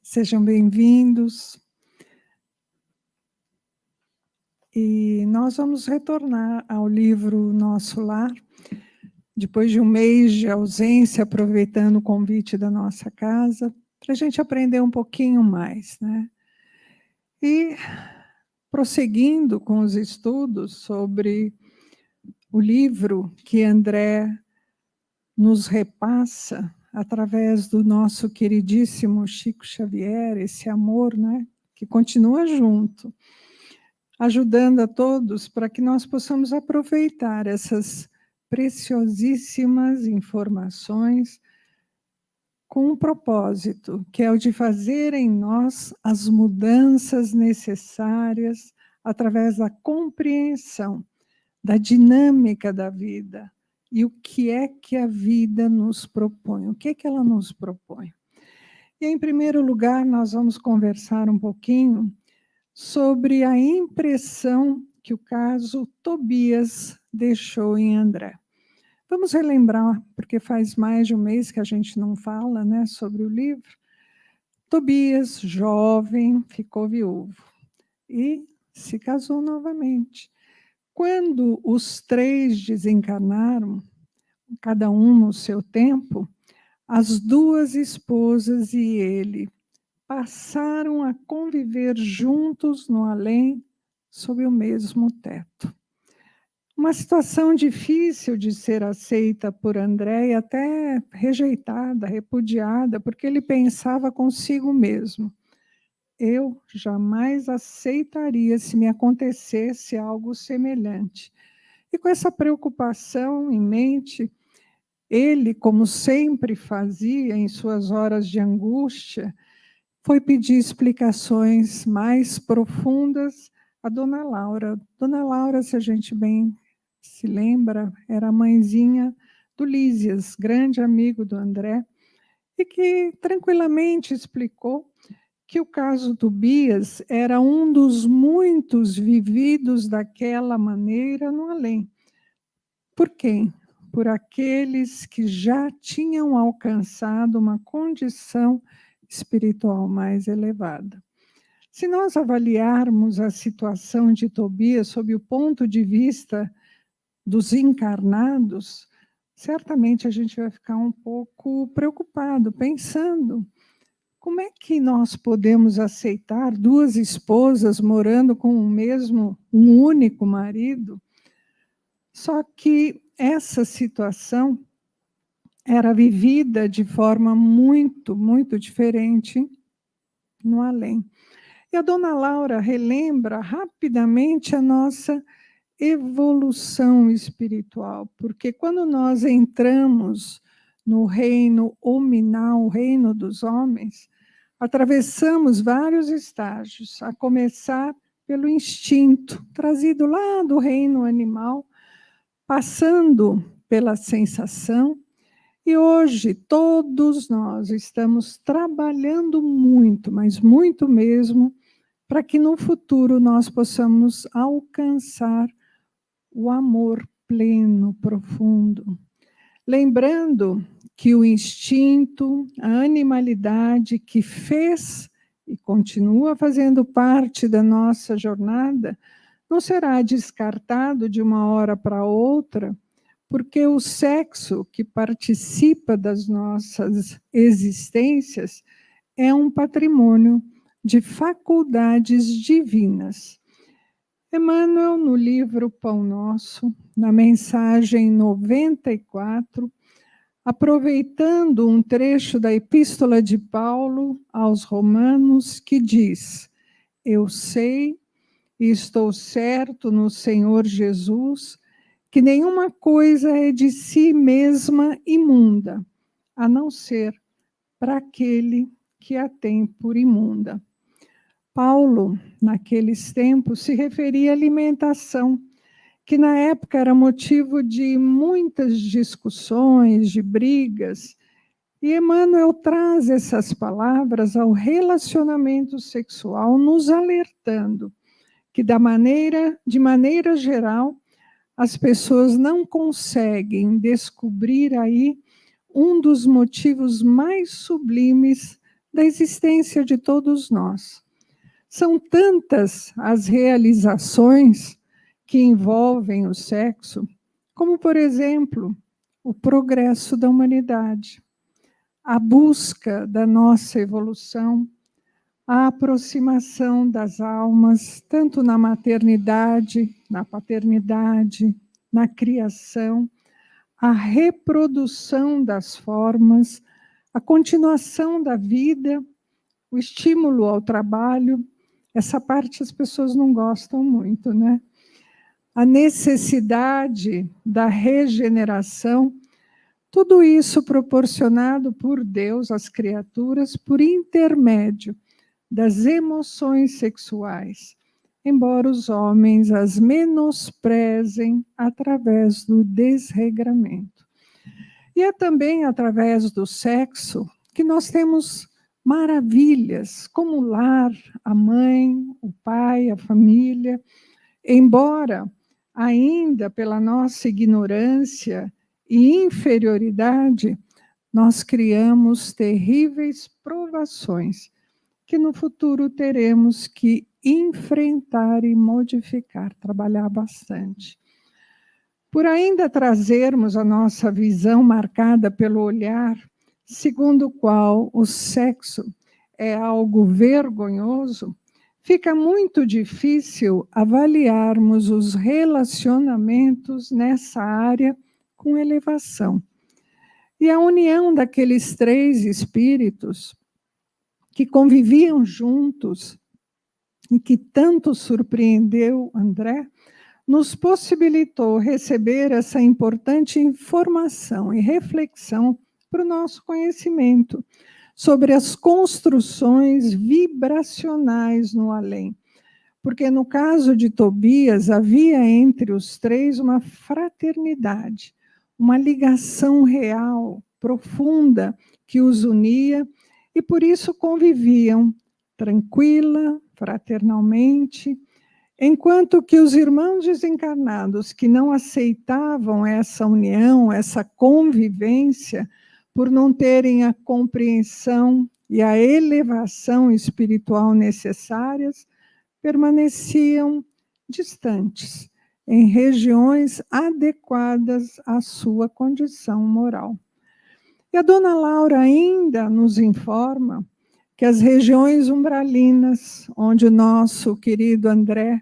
Sejam bem-vindos. E nós vamos retornar ao livro Nosso Lar, depois de um mês de ausência, aproveitando o convite da nossa casa, para a gente aprender um pouquinho mais, né? E prosseguindo com os estudos sobre o livro que André nos repassa através do nosso queridíssimo Chico Xavier, esse amor, né, que continua junto, ajudando a todos para que nós possamos aproveitar essas preciosíssimas informações com um propósito, que é o de fazer em nós as mudanças necessárias através da compreensão da dinâmica da vida e o que é que a vida nos propõe, o que é que ela nos propõe. E, em primeiro lugar, nós vamos conversar um pouquinho sobre a impressão que o caso Tobias deixou em André. Vamos relembrar, porque faz mais de um mês que a gente não fala, né, sobre o livro. Tobias, jovem, ficou viúvo e se casou novamente. Quando os três desencarnaram, cada um no seu tempo, as duas esposas e ele passaram a conviver juntos no além, sob o mesmo teto. Uma situação difícil de ser aceita por André e até rejeitada, repudiada, porque ele pensava consigo mesmo: eu jamais aceitaria se me acontecesse algo semelhante. E com essa preocupação em mente, ele, como sempre fazia em suas horas de angústia, foi pedir explicações mais profundas a Dona Laura. Dona Laura, se a gente bem se lembra, era a mãezinha do Lísias, grande amigo do André, e que tranquilamente explicou que o caso Tobias era um dos muitos vividos daquela maneira no além. Por quem? Por aqueles que já tinham alcançado uma condição espiritual mais elevada. Se nós avaliarmos a situação de Tobias sob o ponto de vista dos encarnados, certamente a gente vai ficar um pouco preocupado, pensando: como é que nós podemos aceitar duas esposas morando com um único marido? Só que essa situação era vivida de forma muito, muito diferente no além. E a Dona Laura relembra rapidamente a nossa evolução espiritual, porque quando nós entramos no reino hominal, o reino dos homens, atravessamos vários estágios, a começar pelo instinto, trazido lá do reino animal, passando pela sensação, e hoje todos nós estamos trabalhando muito, mas muito mesmo, para que no futuro nós possamos alcançar o amor pleno, profundo. Lembrando que o instinto, a animalidade que fez e continua fazendo parte da nossa jornada, não será descartado de uma hora para outra, porque o sexo que participa das nossas existências é um patrimônio de faculdades divinas. Emmanuel, no livro Pão Nosso, na mensagem 94, aproveitando um trecho da Epístola de Paulo aos Romanos, que diz: eu sei e estou certo no Senhor Jesus que nenhuma coisa é de si mesma imunda, a não ser para aquele que a tem por imunda. Paulo, naqueles tempos, se referia à alimentação, que na época era motivo de muitas discussões, de brigas, e Emmanuel traz essas palavras ao relacionamento sexual, nos alertando que, de maneira geral, as pessoas não conseguem descobrir aí um dos motivos mais sublimes da existência de todos nós. São tantas as realizações que envolvem o sexo, como, por exemplo, o progresso da humanidade, a busca da nossa evolução, a aproximação das almas, tanto na maternidade, na paternidade, na criação, a reprodução das formas, a continuação da vida, o estímulo ao trabalho. Essa parte as pessoas não gostam muito, né? A necessidade da regeneração, tudo isso proporcionado por Deus às criaturas por intermédio das emoções sexuais, embora os homens as menosprezem através do desregramento. E é também através do sexo que nós temos maravilhas, como o lar, a mãe, o pai, a família, embora ainda pela nossa ignorância e inferioridade, nós criamos terríveis provações que no futuro teremos que enfrentar e modificar, trabalhar bastante. Por ainda trazermos a nossa visão marcada pelo olhar, segundo o qual o sexo é algo vergonhoso, fica muito difícil avaliarmos os relacionamentos nessa área com elevação. E a união daqueles três espíritos que conviviam juntos e que tanto surpreendeu André, nos possibilitou receber essa importante informação e reflexão para o nosso conhecimento sobre as construções vibracionais no além. Porque no caso de Tobias, havia entre os três uma fraternidade, uma ligação real, profunda, que os unia, e por isso conviviam tranquila, fraternalmente, enquanto que os irmãos desencarnados que não aceitavam essa união, essa convivência, por não terem a compreensão e a elevação espiritual necessárias, permaneciam distantes, em regiões adequadas à sua condição moral. E a dona Laura ainda nos informa que as regiões umbralinas, onde o nosso querido André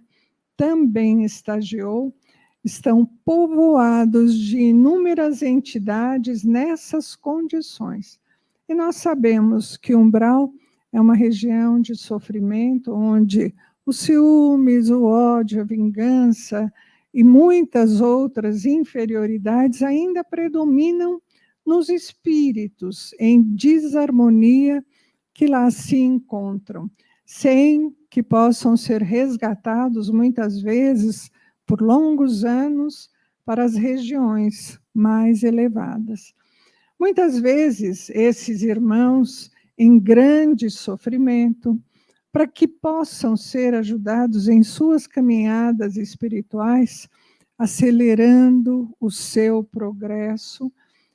também estagiou, estão povoados de inúmeras entidades nessas condições. E nós sabemos que o umbral é uma região de sofrimento, onde os ciúmes, o ódio, a vingança e muitas outras inferioridades ainda predominam nos espíritos em desarmonia que lá se encontram, sem que possam ser resgatados, muitas vezes, por longos anos, para as regiões mais elevadas. Muitas vezes, esses irmãos, em grande sofrimento, para que possam ser ajudados em suas caminhadas espirituais, acelerando o seu progresso,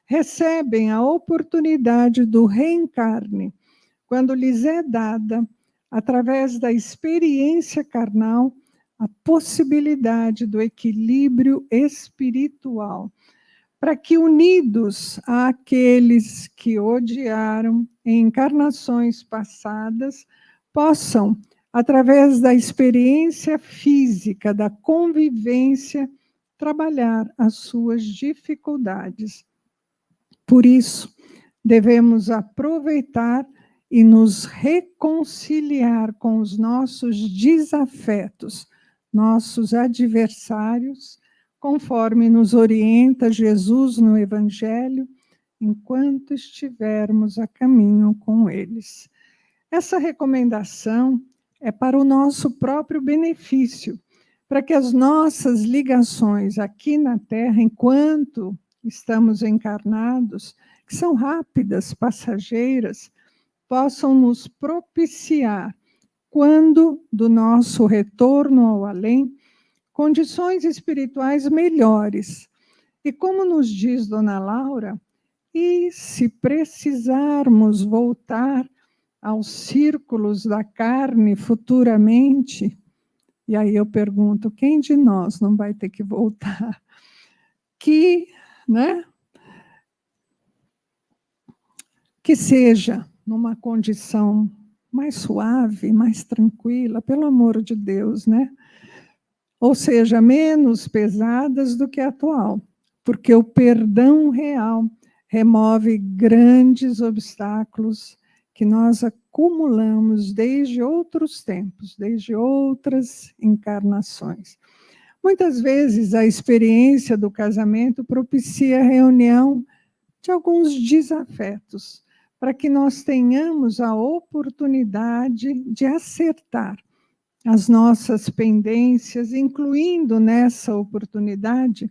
recebem a oportunidade do reencarne, quando lhes é dada, através da experiência carnal, a possibilidade do equilíbrio espiritual, para que, unidos àqueles que odiaram em encarnações passadas, possam, através da experiência física, da convivência, trabalhar as suas dificuldades. Por isso, devemos aproveitar e nos reconciliar com os nossos desafetos, nossos adversários, conforme nos orienta Jesus no Evangelho, enquanto estivermos a caminho com eles. Essa recomendação é para o nosso próprio benefício, para que as nossas ligações aqui na Terra, enquanto estamos encarnados, que são rápidas, passageiras, possam nos propiciar, quando do nosso retorno ao além, condições espirituais melhores. E como nos diz Dona Laura, e se precisarmos voltar aos círculos da carne futuramente, e aí eu pergunto, quem de nós não vai ter que voltar? Né? Que seja numa condição mais suave, mais tranquila, pelo amor de Deus, né? Ou seja, menos pesadas do que a atual, porque o perdão real remove grandes obstáculos que nós acumulamos desde outros tempos, desde outras encarnações. Muitas vezes a experiência do casamento propicia a reunião de alguns desafetos, para que nós tenhamos a oportunidade de acertar as nossas pendências, incluindo nessa oportunidade,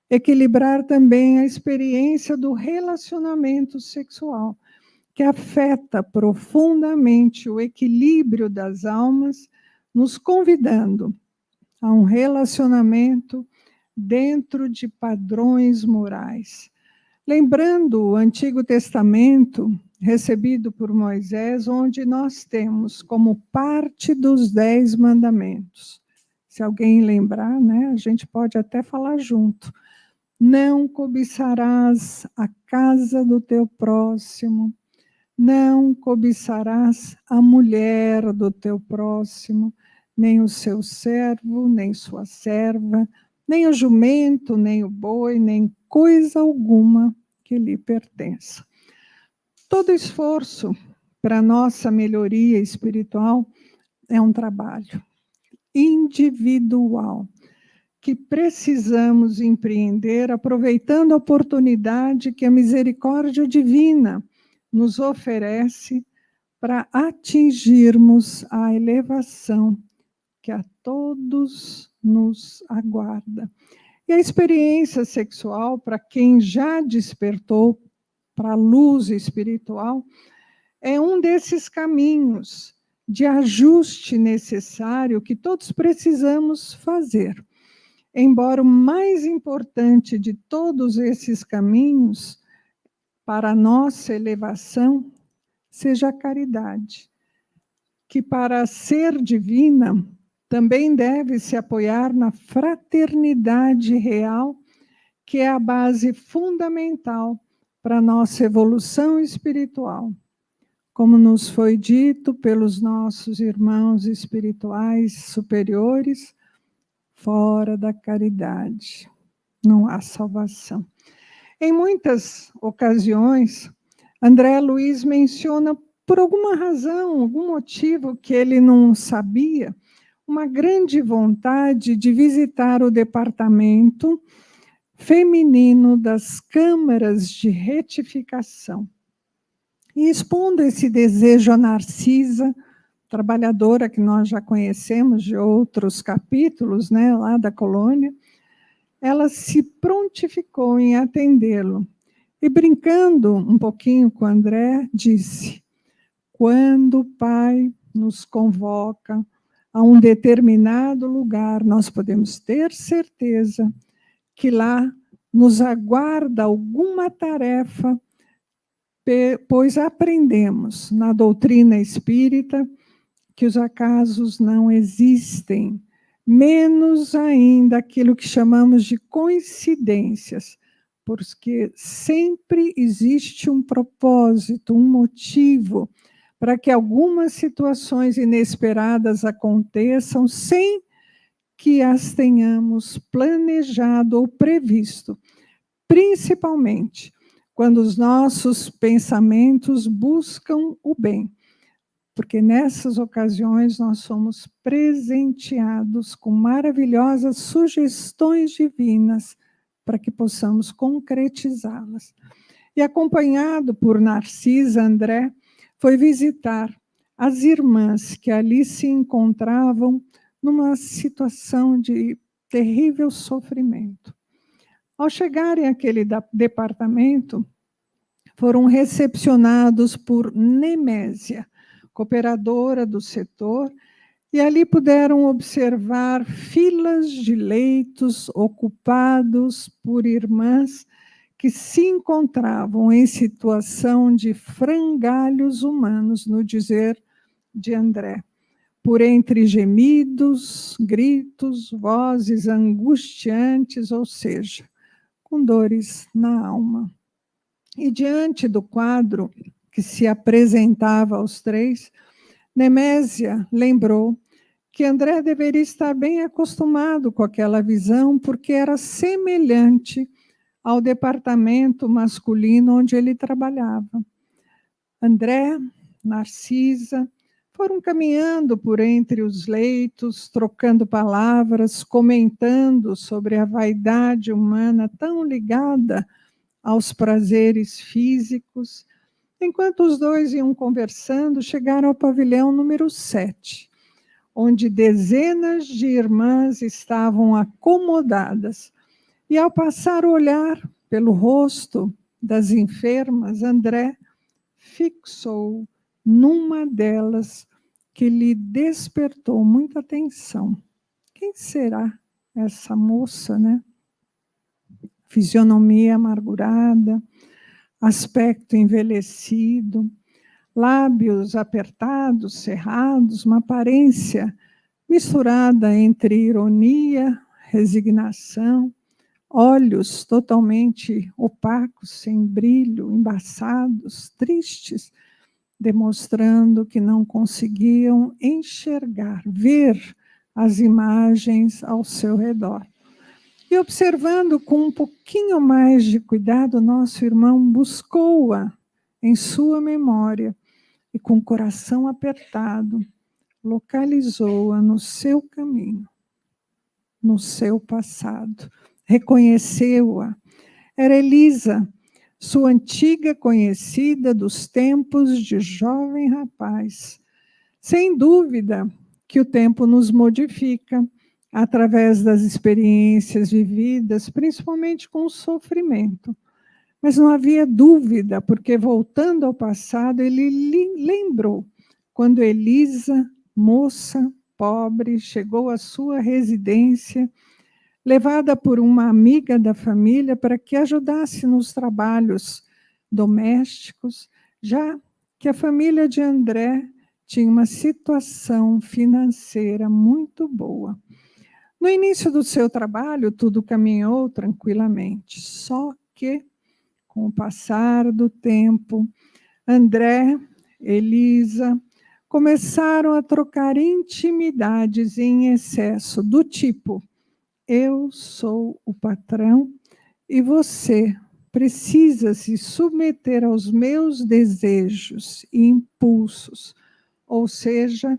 equilibrar também a experiência do relacionamento sexual, que afeta profundamente o equilíbrio das almas, nos convidando a um relacionamento dentro de padrões morais. Lembrando o Antigo Testamento, recebido por Moisés, onde nós temos como parte dos 10 mandamentos. Se alguém lembrar, né, a gente pode até falar junto. Não cobiçarás a casa do teu próximo, não cobiçarás a mulher do teu próximo, nem o seu servo, nem sua serva, nem o jumento, nem o boi, nem coisa alguma que lhe pertença. Todo esforço para nossa melhoria espiritual é um trabalho individual que precisamos empreender, aproveitando a oportunidade que a misericórdia divina nos oferece para atingirmos a elevação que a todos nos aguarda. E a experiência sexual, para quem já despertou para a luz espiritual, é um desses caminhos de ajuste necessário que todos precisamos fazer. Embora o mais importante de todos esses caminhos para a nossa elevação seja a caridade, que para ser divina também deve se apoiar na fraternidade real, que é a base fundamental para a nossa evolução espiritual. Como nos foi dito pelos nossos irmãos espirituais superiores, fora da caridade não há salvação. Em muitas ocasiões, André Luiz menciona, por alguma razão, algum motivo que ele não sabia, uma grande vontade de visitar o departamento feminino das câmaras de retificação. E expondo esse desejo a Narcisa, trabalhadora que nós já conhecemos de outros capítulos, né, lá da colônia, ela se prontificou em atendê-lo. E brincando um pouquinho com André, disse: quando o Pai nos convoca a um determinado lugar, nós podemos ter certeza que lá nos aguarda alguma tarefa, pois aprendemos na doutrina espírita que os acasos não existem, menos ainda aquilo que chamamos de coincidências, porque sempre existe um propósito, um motivo para que algumas situações inesperadas aconteçam sem que as tenhamos planejado ou previsto, principalmente quando os nossos pensamentos buscam o bem. Porque nessas ocasiões nós somos presenteados com maravilhosas sugestões divinas para que possamos concretizá-las. E acompanhado por Narcisa, André foi visitar as irmãs que ali se encontravam numa situação de terrível sofrimento. Ao chegarem àquele departamento, foram recepcionados por Nemésia, cooperadora do setor, e ali puderam observar filas de leitos ocupados por irmãs que se encontravam em situação de frangalhos humanos, no dizer de André, por entre gemidos, gritos, vozes angustiantes, ou seja, com dores na alma. E diante do quadro que se apresentava aos três, Nemésia lembrou que André deveria estar bem acostumado com aquela visão, porque era semelhante ao departamento masculino onde ele trabalhava. André, Narcisa, foram caminhando por entre os leitos, trocando palavras, comentando sobre a vaidade humana tão ligada aos prazeres físicos. Enquanto os dois iam conversando, chegaram ao pavilhão número 7, onde dezenas de irmãs estavam acomodadas. E ao passar o olhar pelo rosto das enfermas, André fixou numa delas que lhe despertou muita atenção. Quem será essa moça, né? Fisionomia amargurada, aspecto envelhecido, lábios apertados, cerrados, uma aparência misturada entre ironia, resignação, olhos totalmente opacos, sem brilho, embaçados, tristes, demonstrando que não conseguiam enxergar, ver as imagens ao seu redor. E observando com um pouquinho mais de cuidado, nosso irmão buscou-a em sua memória e, com o coração apertado, localizou-a no seu caminho, no seu passado. Reconheceu-a. Era Elisa, sua antiga conhecida dos tempos de jovem rapaz. Sem dúvida que o tempo nos modifica através das experiências vividas, principalmente com o sofrimento. Mas não havia dúvida, porque voltando ao passado, ele lembrou quando Elisa, moça pobre, chegou à sua residência, levada por uma amiga da família para que ajudasse nos trabalhos domésticos, já que a família de André tinha uma situação financeira muito boa. No início do seu trabalho, tudo caminhou tranquilamente, só que, com o passar do tempo, André, Elisa, começaram a trocar intimidades em excesso, do tipo: eu sou o patrão e você precisa se submeter aos meus desejos e impulsos. Ou seja,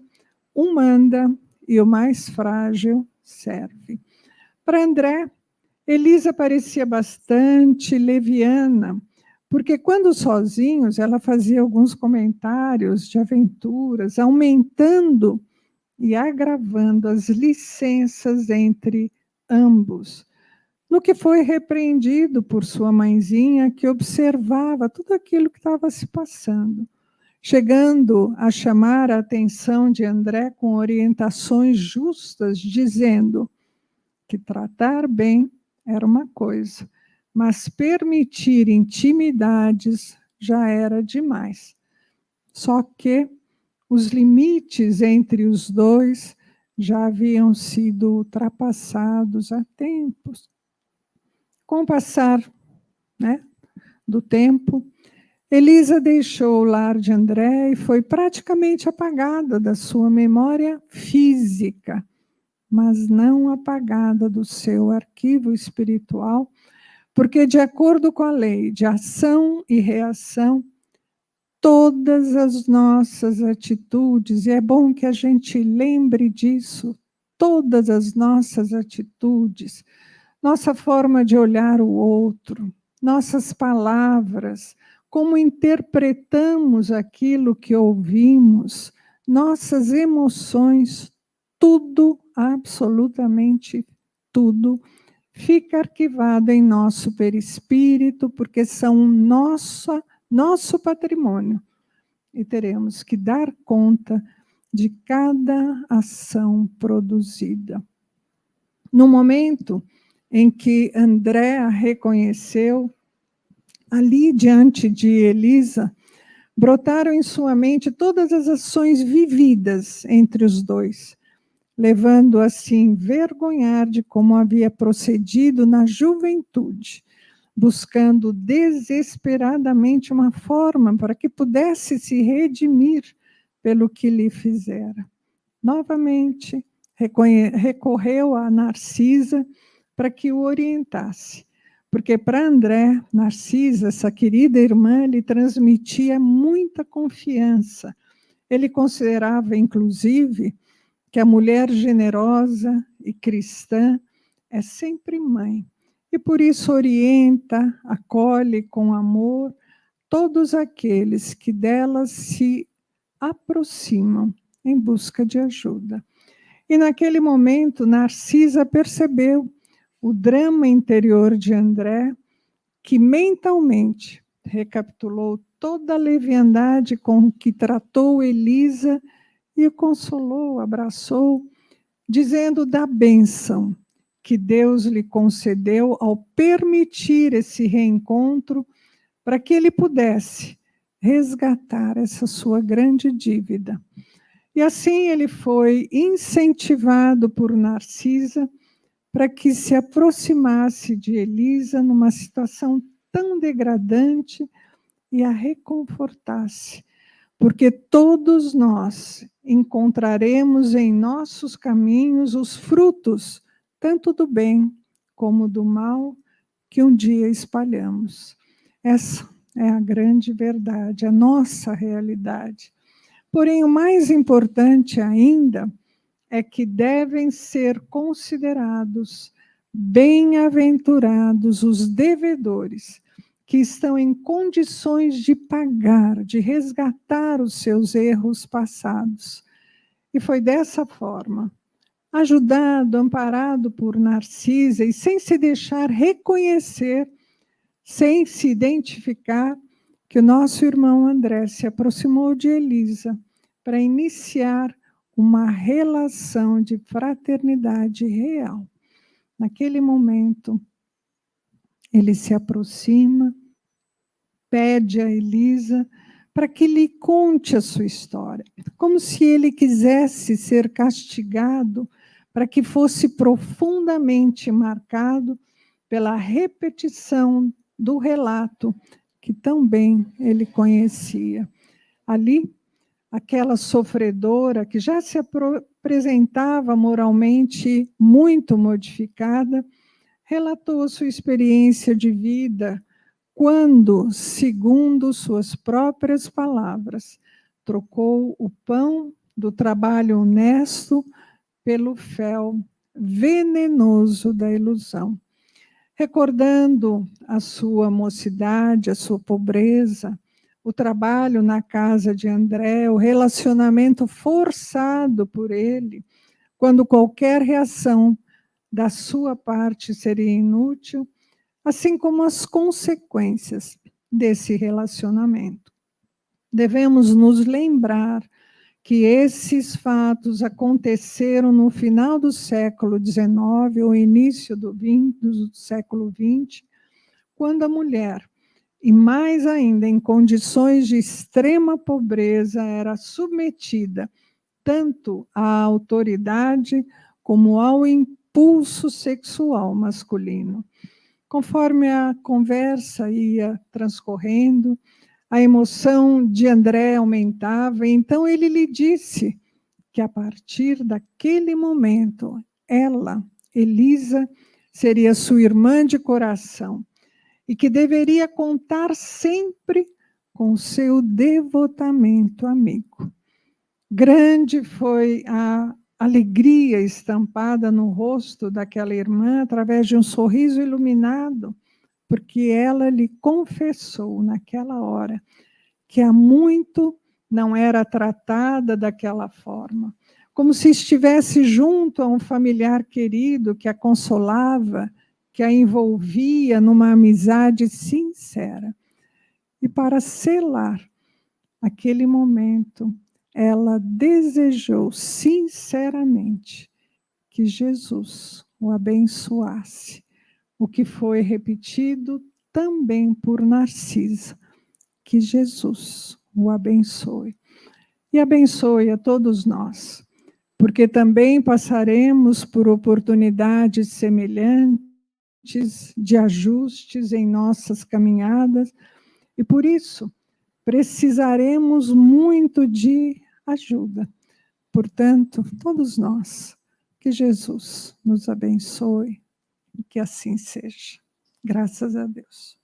um manda e o mais frágil serve. Para André, Elisa parecia bastante leviana, porque quando sozinhos ela fazia alguns comentários de aventuras, aumentando e agravando as licenças entre ambos, no que foi repreendido por sua mãezinha, que observava tudo aquilo que estava se passando, chegando a chamar a atenção de André com orientações justas, dizendo que tratar bem era uma coisa, mas permitir intimidades já era demais. Só que os limites entre os dois já haviam sido ultrapassados há tempos. Com o passar, né, do tempo, Elisa deixou o lar de André e foi praticamente apagada da sua memória física, mas não apagada do seu arquivo espiritual, porque, de acordo com a lei de ação e reação, todas as nossas atitudes, e é bom que a gente lembre disso, todas as nossas atitudes, nossa forma de olhar o outro, nossas palavras, como interpretamos aquilo que ouvimos, nossas emoções, tudo, absolutamente tudo, fica arquivado em nosso perispírito, porque são nosso patrimônio. E teremos que dar conta de cada ação produzida. No momento em que André a reconheceu, Ali, diante de Elisa, brotaram em sua mente todas as ações vividas entre os dois, levando a se envergonhar de como havia procedido na juventude, buscando desesperadamente uma forma para que pudesse se redimir pelo que lhe fizera. Novamente, recorreu a Narcisa para que o orientasse, porque para André, Narcisa, essa querida irmã, lhe transmitia muita confiança. Ele considerava, inclusive, que a mulher generosa e cristã é sempre mãe, e por isso orienta, acolhe com amor todos aqueles que delas se aproximam em busca de ajuda. E naquele momento, Narcisa percebeu o drama interior de André, que mentalmente recapitulou toda a leviandade com que tratou Elisa e o consolou, abraçou, dizendo da bênção que Deus lhe concedeu ao permitir esse reencontro para que ele pudesse resgatar essa sua grande dívida. E assim ele foi incentivado por Narcisa para que se aproximasse de Elisa numa situação tão degradante e a reconfortasse, porque todos nós encontraremos em nossos caminhos os frutos, tanto do bem como do mal, que um dia espalhamos. Essa é a grande verdade, a nossa realidade. Porém, o mais importante ainda é que devem ser considerados bem-aventurados os devedores que estão em condições de pagar, de resgatar os seus erros passados. E foi dessa forma, ajudado, amparado por Narcisa e sem se deixar reconhecer, sem se identificar, que o nosso irmão André se aproximou de Elisa para iniciar uma relação de fraternidade real. Naquele momento, ele se aproxima, pede a Elisa para que lhe conte a sua história, como se ele quisesse ser castigado, para que fosse profundamente marcado pela repetição do relato que tão bem ele conhecia. Ali, aquela sofredora que já se apresentava moralmente muito modificada, relatou sua experiência de vida quando, segundo suas próprias palavras, trocou o pão do trabalho honesto pelo fel venenoso da ilusão. Recordando a sua mocidade, a sua pobreza, o trabalho na casa de André, o relacionamento forçado por ele, quando qualquer reação da sua parte seria inútil, assim como as consequências desse relacionamento. Devemos nos lembrar que esses fatos aconteceram no final do século XIX ou início do século XX, quando a mulher, e mais ainda em condições de extrema pobreza, era submetida tanto à autoridade como ao impulso sexual masculino. Conforme a conversa ia transcorrendo, a emoção de André aumentava, e então ele lhe disse que a partir daquele momento, ela, Elisa, seria sua irmã de coração e que deveria contar sempre com seu devotamento amigo. Grande foi a alegria estampada no rosto daquela irmã através de um sorriso iluminado, porque ela lhe confessou naquela hora que há muito não era tratada daquela forma, como se estivesse junto a um familiar querido que a consolava, que a envolvia numa amizade sincera. E para selar aquele momento, ela desejou sinceramente que Jesus o abençoasse, o que foi repetido também por Narcisa. Que Jesus o abençoe. E abençoe a todos nós, porque também passaremos por oportunidades semelhantes de ajustes em nossas caminhadas, e por isso precisaremos muito de ajuda. Portanto, todos nós, que Jesus nos abençoe e que assim seja. Graças a Deus.